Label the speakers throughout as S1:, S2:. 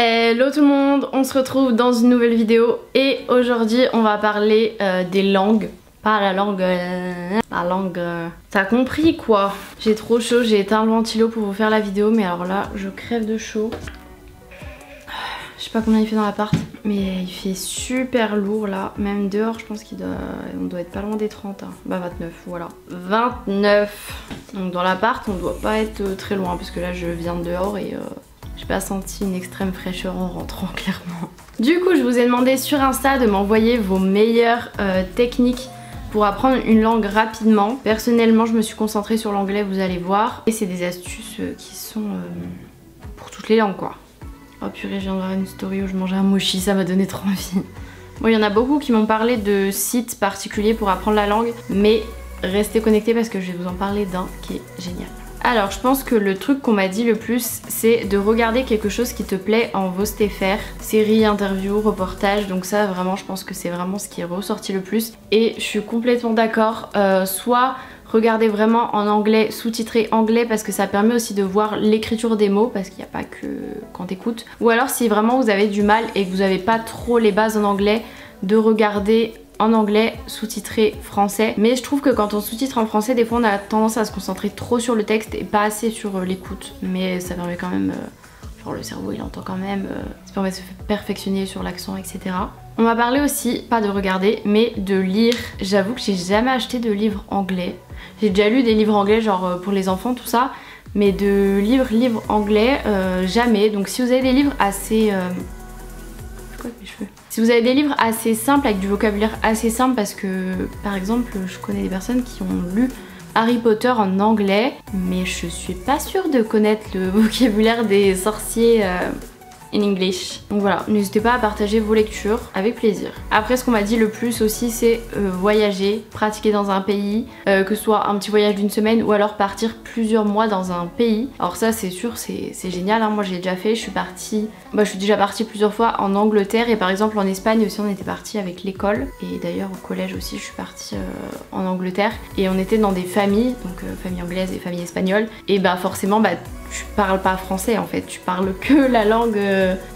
S1: Hello tout le monde, on se retrouve dans une nouvelle vidéo et aujourd'hui on va parler des langues. Pas la langue... T'as compris quoi? J'ai trop chaud, j'ai éteint le ventilo pour vous faire la vidéo mais alors là je crève de chaud. Je sais pas combien il fait dans l'appart mais il fait super lourd là, même dehors je pense on doit être pas loin des 30 hein. Bah 29 voilà, 29. Donc dans l'appart on doit pas être très loin parce que là je viens de dehors et j'ai pas senti une extrême fraîcheur en rentrant clairement. Du coup je vous ai demandé sur Insta de m'envoyer vos meilleures techniques pour apprendre une langue rapidement. Personnellement je me suis concentrée sur l'anglais, vous allez voir. Et c'est des astuces qui sont pour toutes les langues quoi. Oh purée, je viens de voir une story où je mangeais un mochi, ça m'a donné trop envie. Bon, il y en a beaucoup qui m'ont parlé de sites particuliers pour apprendre la langue, mais restez connectés parce que je vais vous en parler d'un qui est génial. Alors je pense que le truc qu'on m'a dit le plus c'est de regarder quelque chose qui te plaît en VosTFR, séries, interviews, reportages, donc ça vraiment je pense que c'est vraiment ce qui est ressorti le plus et je suis complètement d'accord, soit regardez vraiment en anglais, sous-titré anglais parce que ça permet aussi de voir l'écriture des mots parce qu'il n'y a pas que quand t'écoutes, ou alors si vraiment vous avez du mal et que vous n'avez pas trop les bases en anglais, de regarder en anglais sous-titré français. Mais je trouve que quand on sous-titre en français, des fois on a tendance à se concentrer trop sur le texte et pas assez sur l'écoute. Mais ça permet quand même, genre le cerveau il entend quand même, ça permet de se perfectionner sur l'accent, etc. On m'a parlé aussi, pas de regarder, mais de lire. J'avoue que j'ai jamais acheté de livres anglais. J'ai déjà lu des livres anglais genre pour les enfants, tout ça. Mais de livres anglais, jamais. Donc si vous avez des livres assez... Quoi avec mes cheveux? Si vous avez des livres assez simples, avec du vocabulaire assez simple, parce que par exemple je connais des personnes qui ont lu Harry Potter en anglais, mais je suis pas sûre de connaître le vocabulaire des sorciers in English. Donc voilà, n'hésitez pas à partager vos lectures avec plaisir. Après ce qu'on m'a dit le plus aussi c'est voyager, pratiquer dans un pays, que ce soit un petit voyage d'une semaine ou alors partir plusieurs mois dans un pays. Alors ça c'est sûr c'est génial hein. Moi j'ai déjà fait, je suis déjà partie plusieurs fois en Angleterre et par exemple en Espagne aussi on était parti avec l'école et d'ailleurs au collège aussi je suis partie en Angleterre et on était dans des familles, donc famille anglaise et famille espagnole et bah forcément bah tu parles pas français en fait, tu parles que la langue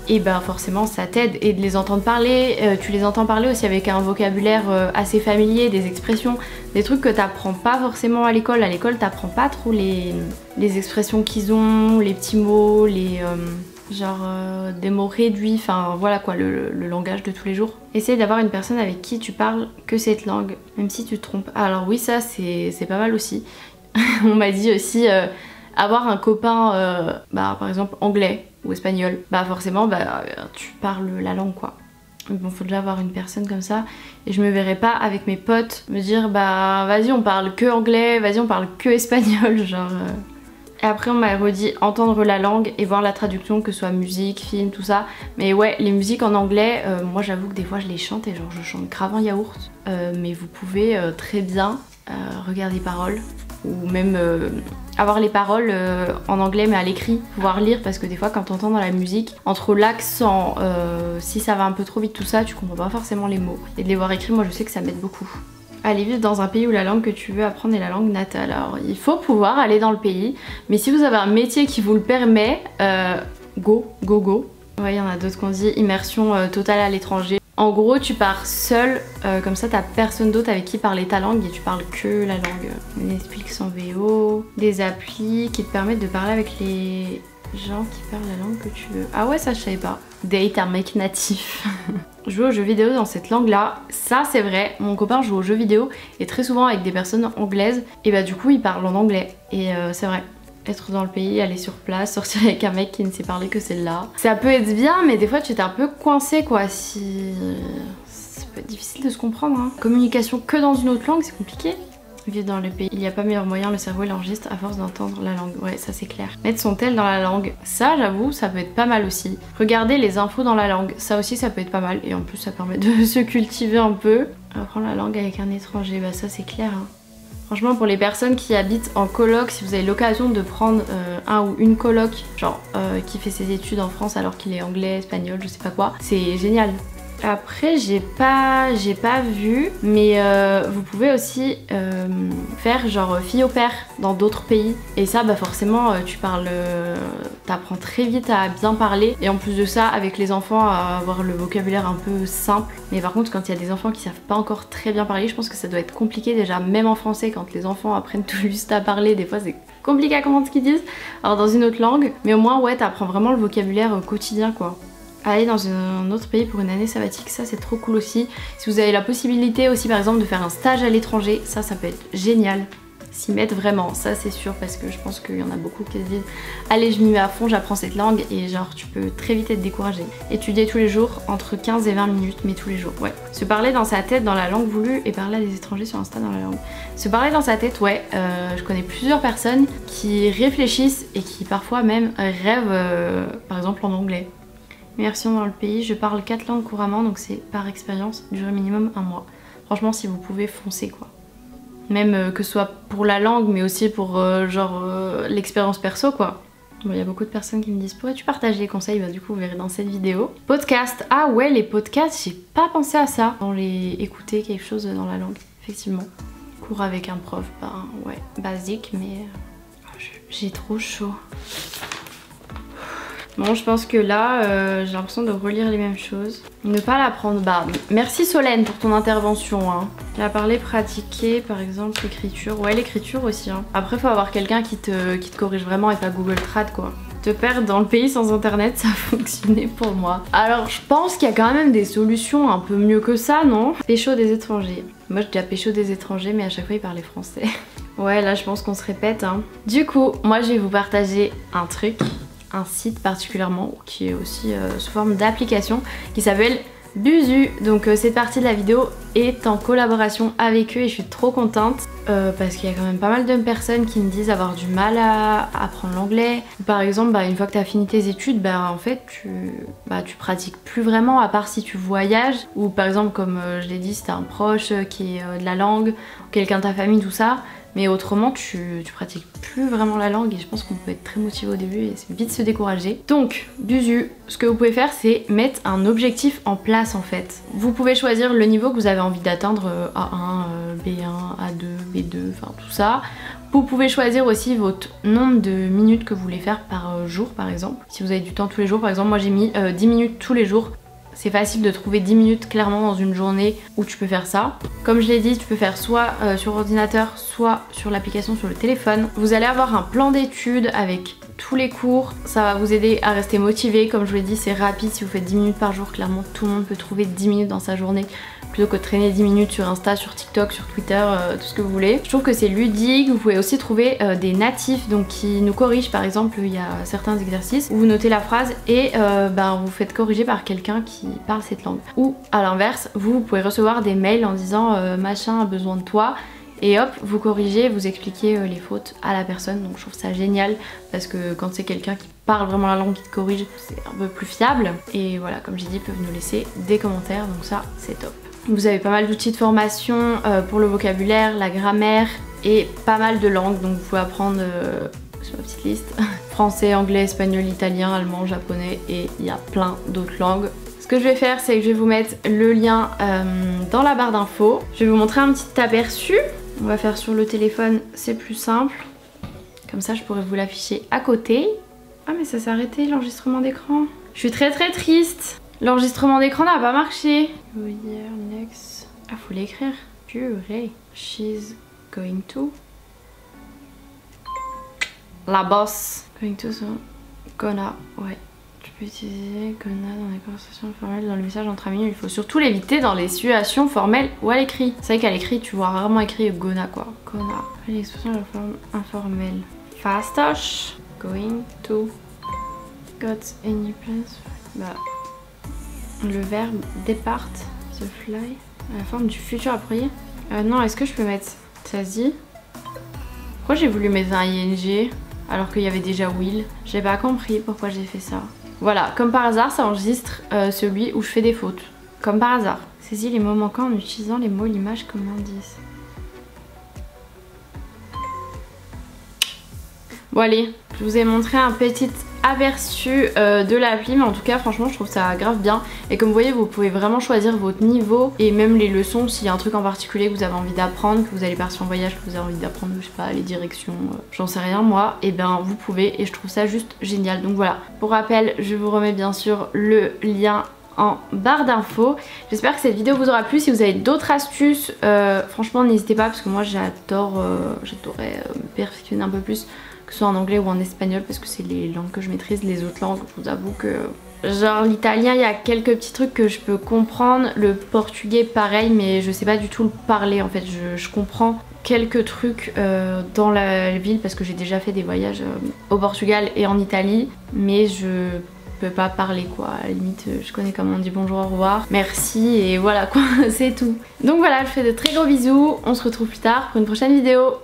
S1: et bah forcément ça t'aide et de les entendre parler, tu les entends parler aussi avec un vocabulaire assez familier, des expressions, des trucs que t'apprends pas forcément à l'école. À l'école t'apprends pas trop les expressions qu'ils ont, les petits mots, les des mots réduits, enfin voilà quoi, le langage de tous les jours. Essaye d'avoir une personne avec qui tu parles que cette langue, même si tu te trompes. Alors oui ça c'est pas mal aussi. On m'a dit aussi avoir un copain par exemple anglais ou espagnol, bah forcément tu parles la langue quoi. Bon faut déjà avoir une personne comme ça et je me verrais pas avec mes potes me dire bah vas-y on parle que anglais, vas-y on parle que espagnol genre Et après on m'a redit entendre la langue et voir la traduction, que ce soit musique, film, tout ça. Mais ouais, les musiques en anglais, moi j'avoue que des fois je les chante et genre je chante grave en yaourt. Mais vous pouvez très bien regarder les paroles ou même avoir les paroles en anglais mais à l'écrit, pouvoir lire parce que des fois quand t'entends dans la musique, entre l'accent, si ça va un peu trop vite tout ça, tu comprends pas forcément les mots. Et de les voir écrits, moi je sais que ça m'aide beaucoup. Aller vivre dans un pays où la langue que tu veux apprendre est la langue natale. Alors il faut pouvoir aller dans le pays, mais si vous avez un métier qui vous le permet, go. Ouais, il y en a d'autres qu'on dit immersion totale à l'étranger. En gros tu pars seul, comme ça t'as personne d'autre avec qui parler ta langue et tu parles que la langue. Netflix en VO, des applis qui te permettent de parler avec les gens qui parlent la langue que tu veux. Ah ouais ça je savais pas. Date un mec natif. Jouer aux jeux vidéo dans cette langue là, ça c'est vrai, mon copain joue aux jeux vidéo et très souvent avec des personnes anglaises et bah du coup il parle en anglais et c'est vrai. Être dans le pays, aller sur place, sortir avec un mec qui ne sait parler que celle-là. Ça peut être bien mais des fois tu es un peu coincé quoi, si... Ça peut être difficile de se comprendre hein. Communication que dans une autre langue c'est compliqué. Vivre dans le pays, il n'y a pas meilleur moyen, le cerveau il enregistre à force d'entendre la langue. Ouais ça c'est clair. Mettre son tel dans la langue, ça j'avoue ça peut être pas mal aussi. Regarder les infos dans la langue, ça aussi ça peut être pas mal et en plus ça permet de se cultiver un peu. Apprendre la langue avec un étranger, bah ça c'est clair hein. Franchement pour les personnes qui habitent en coloc, si vous avez l'occasion de prendre un ou une coloc genre qui fait ses études en France alors qu'il est anglais, espagnol, je sais pas quoi, c'est génial. Après j'ai pas vu, mais vous pouvez aussi faire genre fille au père dans d'autres pays. Et ça bah forcément t'apprends très vite à bien parler. Et en plus de ça avec les enfants à avoir le vocabulaire un peu simple. Mais par contre quand il y a des enfants qui savent pas encore très bien parler, je pense que ça doit être compliqué déjà même en français quand les enfants apprennent tout juste à parler. Des fois c'est compliqué à comprendre ce qu'ils disent. Alors dans une autre langue, mais au moins ouais t'apprends vraiment le vocabulaire quotidien quoi. Aller dans un autre pays pour une année sabbatique, ça c'est trop cool aussi. Si vous avez la possibilité aussi par exemple de faire un stage à l'étranger, ça peut être génial. S'y mettre vraiment, ça c'est sûr, parce que je pense qu'il y en a beaucoup qui se disent allez je m'y mets à fond, j'apprends cette langue, et genre tu peux très vite être découragé. Étudier tous les jours, entre 15 et 20 minutes, mais tous les jours, ouais. Se parler dans sa tête dans la langue voulue et parler à des étrangers sur Insta dans la langue. Se parler dans sa tête, ouais, je connais plusieurs personnes qui réfléchissent et qui parfois même rêvent par exemple en anglais. Immersion dans le pays, je parle 4 langues couramment, donc c'est par expérience, durée minimum 1 mois. Franchement si vous pouvez, foncez quoi. Même que ce soit pour la langue mais aussi pour l'expérience perso quoi. Bon, il y a beaucoup de personnes qui me disent pourrais-tu partager les conseils, bah du coup vous verrez dans cette vidéo. Podcast, ah ouais les podcasts, j'ai pas pensé à ça. Dans les écouter quelque chose dans la langue, effectivement. Cours avec un prof, bah ouais, basique mais j'ai trop chaud. Bon, je pense que là, j'ai l'impression de relire les mêmes choses. Ne pas l'apprendre. Bah, merci Solène pour ton intervention. Hein. Elle a parlé pratiquer, par exemple, l'écriture. Ouais, l'écriture aussi. Hein. Après, faut avoir quelqu'un qui te corrige vraiment et pas Google Trad, quoi. Te perdre dans le pays sans internet, ça a fonctionné pour moi. Alors, je pense qu'il y a quand même des solutions un peu mieux que ça, non? Pécho des étrangers. Moi, j'ai déjà pécho des étrangers, mais à chaque fois, ils parlaient français. Ouais, là, je pense qu'on se répète. Hein. Du coup, moi, je vais vous partager un truc. Un site particulièrement qui est aussi sous forme d'application qui s'appelle Buzu. Donc cette partie de la vidéo est en collaboration avec eux et je suis trop contente parce qu'il y a quand même pas mal de personnes qui me disent avoir du mal à apprendre l'anglais. Par exemple une fois que tu as fini tes études, en fait tu pratiques plus vraiment à part si tu voyages ou par exemple comme je l'ai dit si t'as un proche qui est de la langue, quelqu'un de ta famille, tout ça. Mais autrement, tu pratiques plus vraiment la langue et je pense qu'on peut être très motivé au début et c'est vite se décourager. Donc, Buzu, ce que vous pouvez faire, c'est mettre un objectif en place en fait. Vous pouvez choisir le niveau que vous avez envie d'atteindre, A1, B1, A2, B2, enfin tout ça. Vous pouvez choisir aussi votre nombre de minutes que vous voulez faire par jour par exemple. Si vous avez du temps tous les jours, par exemple, moi j'ai mis 10 minutes tous les jours. C'est facile de trouver 10 minutes clairement dans une journée où tu peux faire ça. Comme je l'ai dit, tu peux faire soit sur ordinateur, soit sur l'application sur le téléphone. Vous allez avoir un plan d'études avec tous les cours. Ça va vous aider à rester motivé. Comme je vous l'ai dit, c'est rapide. Si vous faites 10 minutes par jour, clairement tout le monde peut trouver 10 minutes dans sa journée. Plutôt que de traîner 10 minutes sur Insta, sur TikTok, sur Twitter, tout ce que vous voulez. Je trouve que c'est ludique. Vous pouvez aussi trouver des natifs donc qui nous corrigent. Par exemple, il y a certains exercices où vous notez la phrase et vous faites corriger par quelqu'un qui parle cette langue. Ou à l'inverse, vous pouvez recevoir des mails en disant machin a besoin de toi. Et hop, vous corrigez, vous expliquez les fautes à la personne. Donc je trouve ça génial parce que quand c'est quelqu'un qui parle vraiment la langue, qui te corrige, c'est un peu plus fiable. Et voilà, comme j'ai dit, ils peuvent nous laisser des commentaires. Donc ça, c'est top. Vous avez pas mal d'outils de formation pour le vocabulaire, la grammaire et pas mal de langues. Donc vous pouvez apprendre sur ma petite liste français, anglais, espagnol, italien, allemand, japonais et il y a plein d'autres langues. Ce que je vais faire, c'est que je vais vous mettre le lien dans la barre d'infos. Je vais vous montrer un petit aperçu. On va faire sur le téléphone, c'est plus simple. Comme ça, je pourrais vous l'afficher à côté. Ah mais ça s'est arrêté l'enregistrement d'écran. Je suis très triste. L'enregistrement d'écran n'a pas marché. Oh yeah, next. Ah, faut l'écrire. Purée. She's going to. La boss. Going to, so. Gonna. Ouais. Tu peux utiliser gonna dans les conversations formelles, dans le message entre amis. Il faut surtout l'éviter dans les situations formelles ou à l'écrit. C'est vrai qu'à l'écrit, tu vois rarement écrit gonna quoi. Gonna. L'expression de la forme informelle. Fastosh. Going to. Got any plans? Bah. Le verbe depart, the fly, la forme du futur approprié. Non, est-ce que je peux mettre Tazi? Pourquoi j'ai voulu mettre un ing alors qu'il y avait déjà will? J'ai pas compris pourquoi j'ai fait ça. Voilà, comme par hasard, ça enregistre celui où je fais des fautes. Comme par hasard. Saisis les mots manquants en utilisant les mots, l'image comme indice. Bon allez, je vous ai montré un petit aperçu de l'appli, mais en tout cas franchement je trouve ça grave bien. Et comme vous voyez, vous pouvez vraiment choisir votre niveau et même les leçons. S'il y a un truc en particulier que vous avez envie d'apprendre, que vous allez partir en voyage, que vous avez envie d'apprendre, je sais pas, les directions, j'en sais rien moi, et ben vous pouvez, et je trouve ça juste génial. Donc voilà, pour rappel, je vous remets bien sûr le lien en barre d'infos. J'espère que cette vidéo vous aura plu. Si vous avez d'autres astuces, franchement n'hésitez pas, parce que moi j'adorais me perfectionner un peu plus, que ce soit en anglais ou en espagnol, parce que c'est les langues que je maîtrise. Les autres langues, je vous avoue que genre l'italien, il y a quelques petits trucs que je peux comprendre, le portugais pareil, mais je sais pas du tout le parler en fait. Je comprends quelques trucs dans la ville parce que j'ai déjà fait des voyages au Portugal et en Italie, mais je peux pas parler quoi. À la limite, je connais comment on dit bonjour, au revoir, merci et voilà quoi, c'est tout. Donc voilà, je fais de très gros bisous, on se retrouve plus tard pour une prochaine vidéo.